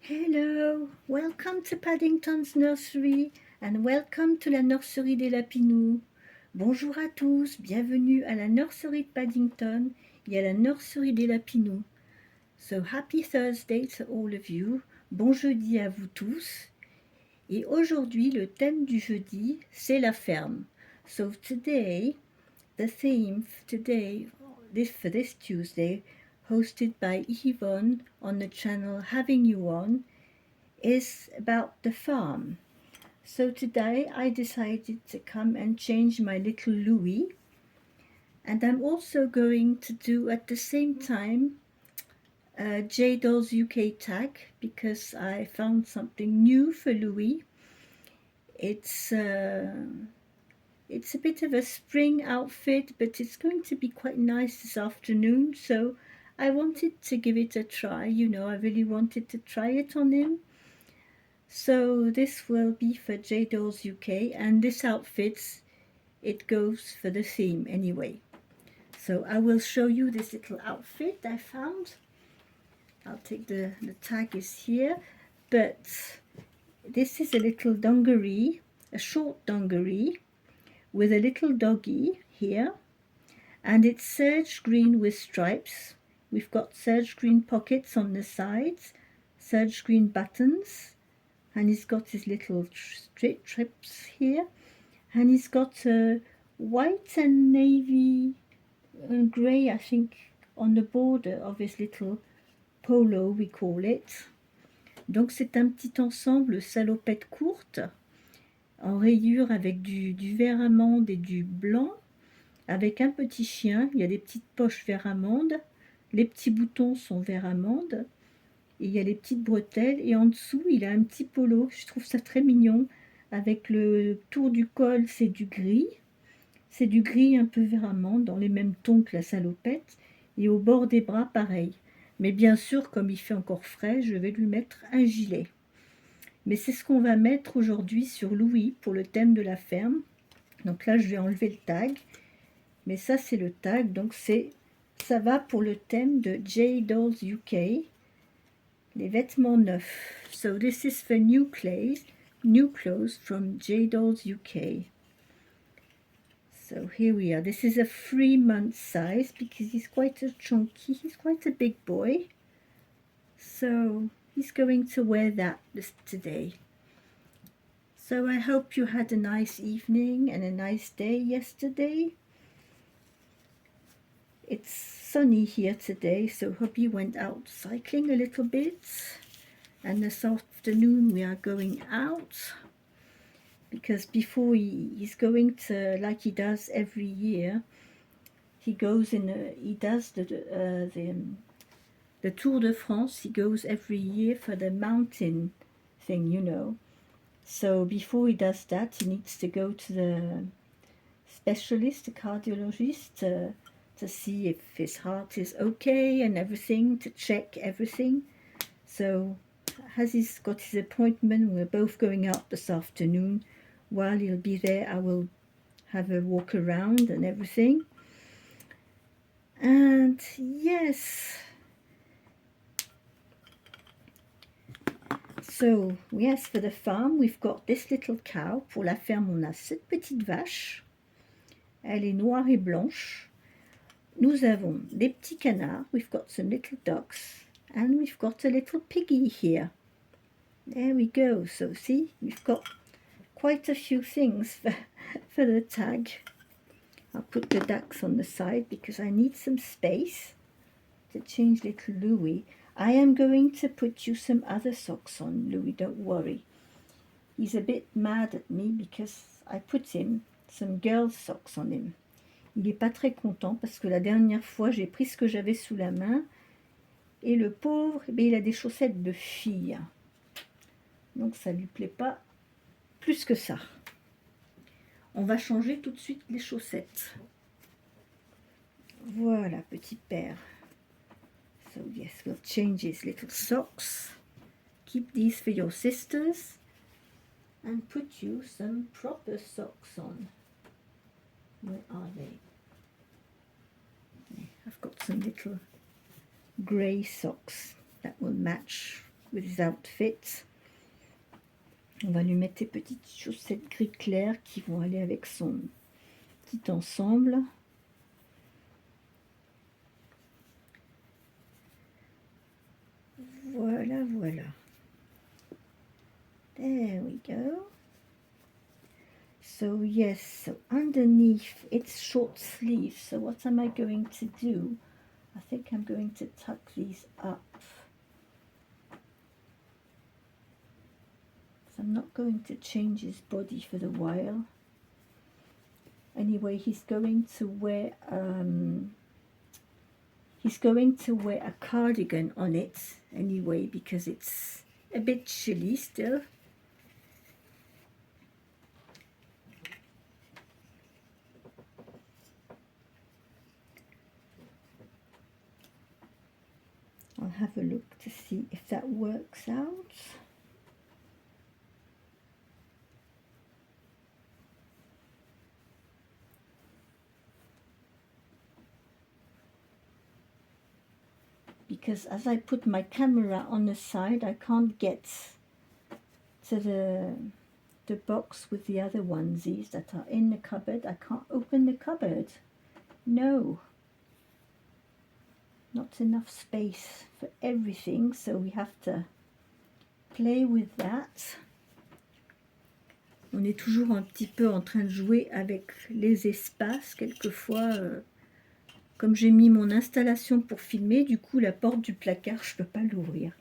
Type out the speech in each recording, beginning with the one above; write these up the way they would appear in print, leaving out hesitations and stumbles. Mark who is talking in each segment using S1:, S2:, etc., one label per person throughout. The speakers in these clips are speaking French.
S1: Hello, welcome to Paddington's nursery and welcome to la nurserie des Lapinous. Bonjour à tous, bienvenue à la nurserie de Paddington et à la nurserie des Lapinous. So happy Thursday to all of you, bon jeudi à vous tous. Et aujourd'hui, le thème du jeudi, c'est la ferme. So today, the theme today, for this Tuesday, hosted by Yvonne on the channel Having You On, is about the farm. So today I decided to come and change my little Louie, and I'm also going to do at the same time a J Dolls UK tag because I found something new for Louie. It's a bit of a spring outfit, but it's going to be quite nice this afternoon, so I wanted to give it a try. I really wanted to try it on him. So this will be for J Dolls UK, and this outfit, it goes for the theme anyway. So I will show you this little outfit I found. I'll take the tag is here, but this is a little dungaree, a short dungaree with a little doggy here, and it's serge green with stripes. We've got serge green pockets on the sides, serge green buttons, and he's got his little strips here, and he's got white and navy and grey, I think, on the border of his little polo, we call it. Donc c'est un petit ensemble salopette courte en rayures avec du vert amande et du blanc, avec un petit chien. Il y a des petites poches vert amande, les petits boutons sont vert amande, et il y a les petites bretelles, et en dessous il a un petit polo. Je trouve ça très mignon, avec le tour du col, c'est du gris un peu vert amande, dans les mêmes tons que la salopette, et au bord des bras pareil. Mais bien sûr, comme il fait encore frais, je vais lui mettre un gilet. Mais c'est ce qu'on va mettre aujourd'hui sur Louie pour le thème de la ferme. Donc là je vais enlever le tag, mais ça c'est le tag, donc ça va pour le thème de J Dolls UK, les vêtements neufs. So this is for new clothes from J Dolls UK. So here we are. This is a 3-month size because he's quite a chunky, he's quite a big boy. So he's going to wear that today. So I hope you had a nice evening and a nice day yesterday. It's sunny here today, so hubby went out cycling a little bit, and this afternoon we are going out because before he's going to, like he does every year, he does the Tour de France. He goes every year for the mountain thing, So before he does that, he needs to go to the specialist, the cardiologist, to see if his heart is okay and everything, to check everything. So as he's got his appointment, we're both going out this afternoon. While he'll be there, I will have a walk around and everything. And yes, so yes, for the farm, we've got this little cow. Pour la ferme, on a cette petite vache. Elle est noire et blanche. Nous avons des petits canards. We've got some little ducks. And we've got a little piggy here. There we go. So see, we've got quite a few things for the tag. I'll put the ducks on the side because I need some space to change little Louie. I am going to put you some other socks on, Louie, don't worry. He's a bit mad at me because I put him some girls' socks on him. Il n'est pas très content parce que la dernière fois, j'ai pris ce que j'avais sous la main et le pauvre, il a des chaussettes de fille. Donc ça ne lui plaît pas plus que ça. On va changer tout de suite les chaussettes. Voilà, petit père. So yes, we'll change his little socks. Keep these for your sisters. And put you some proper socks on. Where are they? I've got some little grey socks that will match with his outfit. On va lui mettre des petites chaussettes gris clair qui vont aller avec son petit ensemble. Voilà, voilà. There we go. So yes, so underneath it's short sleeve. So what am I going to do? I think I'm going to tuck these up. So I'm not going to change his body for the while. Anyway, he's going to wear a cardigan on it anyway because it's a bit chilly still. I'll have a look to see if that works out. Because as I put my camera on the side, I can't get to the box with the other onesies that are in the cupboard. I can't open the cupboard. No. Not enough space for everything, so we have to play with that. On est toujours un petit peu en train de jouer avec les espaces. Quelquefois, comme j'ai mis mon installation pour filmer, du coup la porte du placard, je ne peux pas l'ouvrir.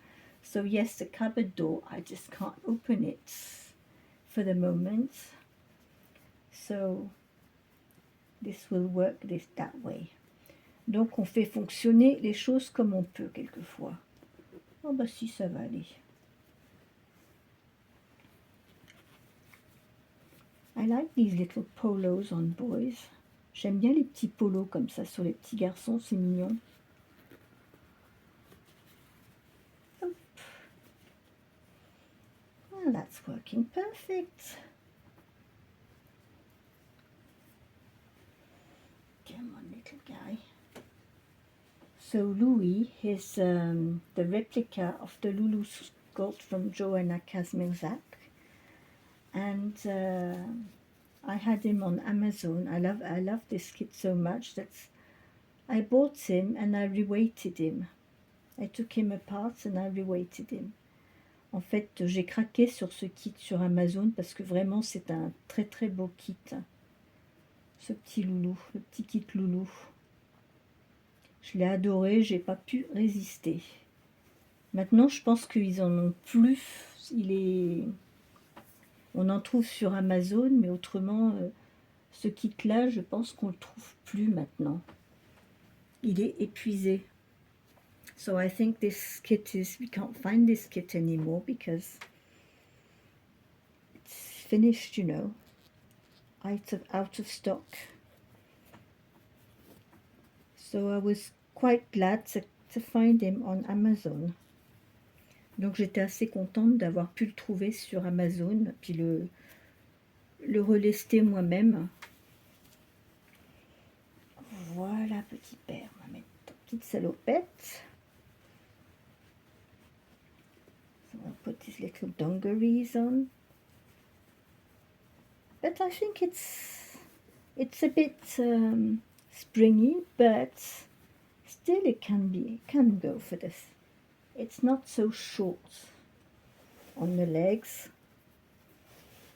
S1: So yes, the cupboard door, I just can't open it for the moment. So this will work that way. Donc on fait fonctionner les choses comme on peut quelquefois. Oh bah si, ça va aller. I like these little polos on boys. J'aime bien les petits polos comme ça sur les petits garçons, c'est mignon. Hop. Well, that's working perfect. Come on, little guy. So Louie is the replica of the Lulu sculpt from Joanna Kazmierzak, and I had him on Amazon. I love this kit so much that I bought him and I reweighted him. I took him apart and I reweighted him. En fait, j'ai craqué sur ce kit sur Amazon parce que vraiment c'est un très très beau kit. Ce petit loulou, le petit kit loulou. Je l'ai adoré, j'ai pas pu résister. Maintenant, je pense qu'ils en ont plus. On en trouve sur Amazon, mais autrement, ce kit-là, je pense qu'on le trouve plus maintenant. Il est épuisé. So I think this kit we can't find this kit anymore because it's finished, you know, out of stock. So I was quite glad to find him on Amazon. Donc j'étais assez contente d'avoir pu le trouver sur Amazon, puis le relester moi-même. Voilà, petit père, on va mettre ta petite salopette. So I'll put these little dungarees on. But I think it's a bit springy, but still it can go for this. It's not so short on the legs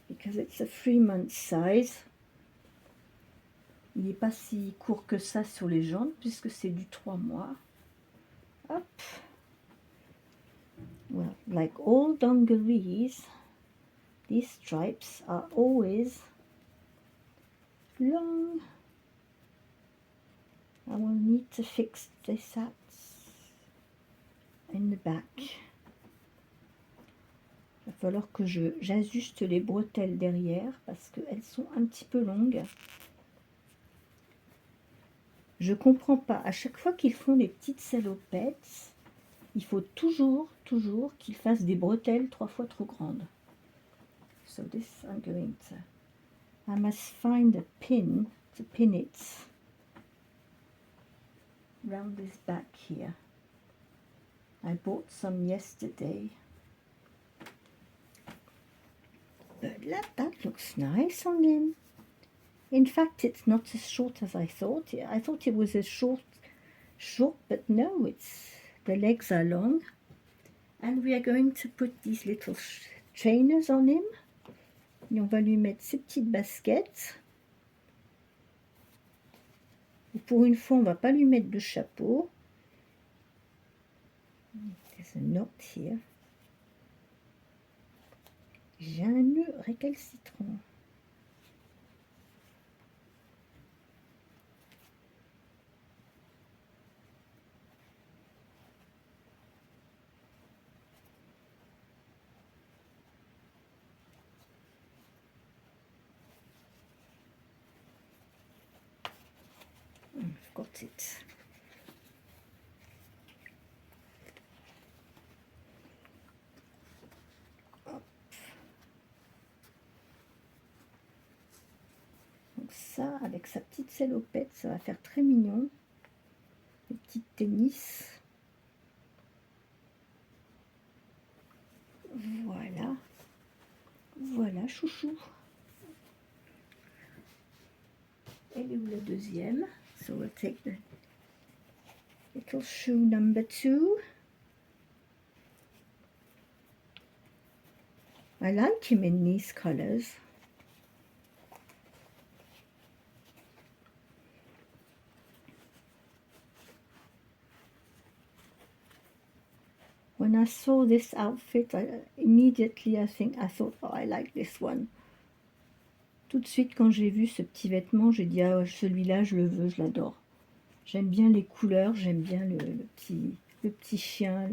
S1: because it's a 3-month size. Il n'est pas si court que ça sur les jambes puisque c'est du 3 mois. Hop. Well, like all dungarees, these stripes are always long. I will need to fix this up in the back. Il va falloir que j'ajuste les bretelles derrière parce qu'elles sont un petit peu longues. Je comprends pas. À chaque fois qu'ils font des petites salopettes, il faut toujours qu'ils fassent des bretelles 3 fois trop grandes. So this I must find a pin to pin it round this back here. I bought some yesterday. but that looks nice on him. In fact, it's not as short as I thought. I thought it was as short, but no, the legs are long. And we are going to put these little trainers on him. Et on va lui mettre ces petites baskets. Et pour une fois, on va pas lui mettre de chapeau. There's a knot here. J'ai un nœud récalcitrant. I've got it. Hop. Donc ça, avec sa petite salopette, ça va faire très mignon. Les petites tennis. Voilà. Voilà, chouchou. Elle est où la deuxième? So we'll take the little shoe number 2. I like him in these colors. When I saw this outfit, immediately I thought, oh, I like this one. Tout de suite, quand j'ai vu ce petit vêtement, j'ai dit, ah, celui-là, je le veux, je l'adore. J'aime bien les couleurs, j'aime bien le petit chien,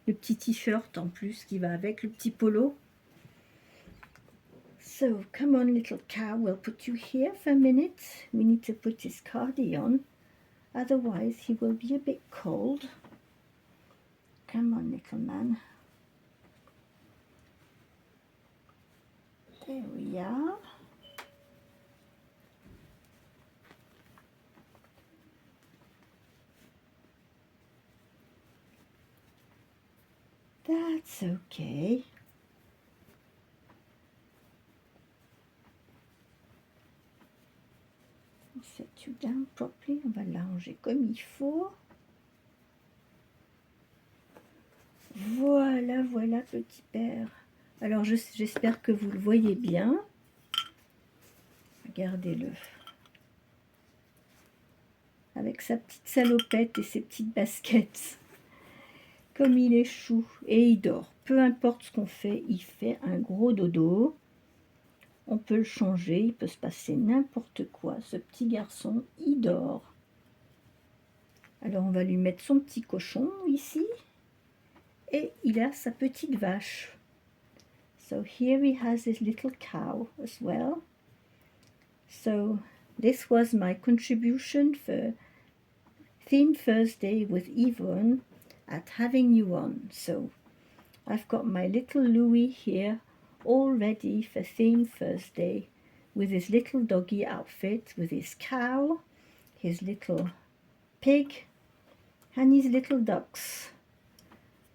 S1: le petit t-shirt en plus qui va avec, le petit polo. So, come on, little cow, we'll put you here for a minute. We need to put his cardi on, otherwise he will be a bit cold. Come on, little man. There we are. That's okay. On set you down properly. On va l'arranger comme il faut. Voilà, voilà, petit père. Alors, j'espère que vous le voyez bien. Regardez-le. Avec sa petite salopette et ses petites baskets. Comme il est chou. Et il dort. Peu importe ce qu'on fait, il fait un gros dodo. On peut le changer, il peut se passer n'importe quoi. Ce petit garçon, il dort. Alors, on va lui mettre son petit cochon ici. Et il a sa petite vache. So here he has his little cow as well. So this was my contribution for Theme Thursday with Yvonne at Having You On. So I've got my little Louie here all ready for Theme Thursday with his little doggy outfit, with his cow, his little pig and his little ducks.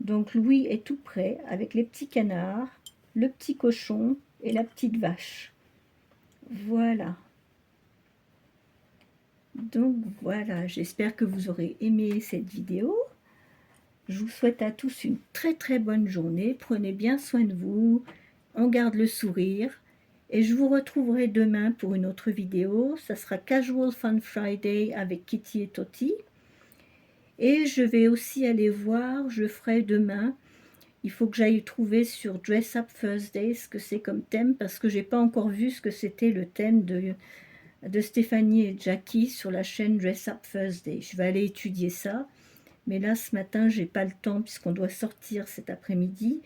S1: Donc Louis est tout prêt avec les petits canards, le petit cochon et la petite vache. Voilà. Donc voilà, j'espère que vous aurez aimé cette vidéo. Je vous souhaite à tous une très bonne journée. Prenez bien soin de vous. On garde le sourire. Et je vous retrouverai demain pour une autre vidéo. Ça sera Casual Fun Friday avec Kitty et Toti. Et je vais aussi aller voir, je ferai demain, il faut que j'aille trouver sur Dress Up Thursday ce que c'est comme thème, parce que j'ai pas encore vu ce que c'était le thème de Stéphanie et Jackie sur la chaîne Dress Up Thursday. Je vais aller étudier ça, mais là ce matin j'ai pas le temps puisqu'on doit sortir cet après-midi,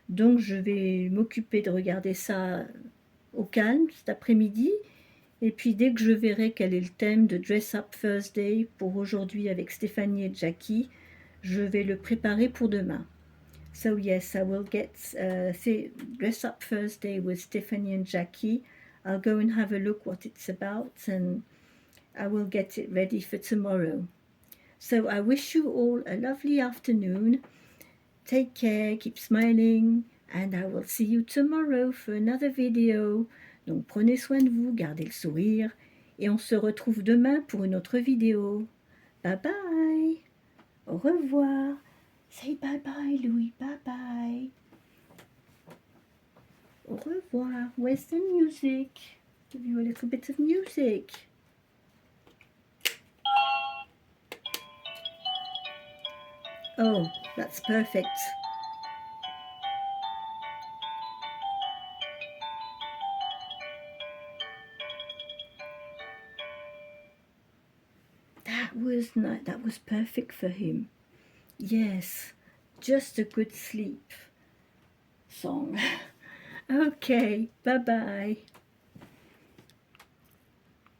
S1: donc je vais m'occuper de regarder ça au calme cet après-midi. Et puis dès que je verrai quel est le thème de Dress Up Thursday pour aujourd'hui avec Stéphanie et Jackie, je vais le préparer pour demain. So yes, I will get Dress Up Thursday with Stephanie and Jackie. I'll go and have a look what it's about and I will get it ready for tomorrow. So I wish you all a lovely afternoon. Take care, keep smiling and I will see you tomorrow for another video. Donc prenez soin de vous, gardez le sourire et on se retrouve demain pour une autre vidéo. Bye bye. Au revoir. Say bye bye, Louie. Bye bye. Au revoir. Where's the music? Give you a little bit of music. Oh, that's perfect. That was perfect for him. Yes, just a good sleep song. Okay, bye-bye.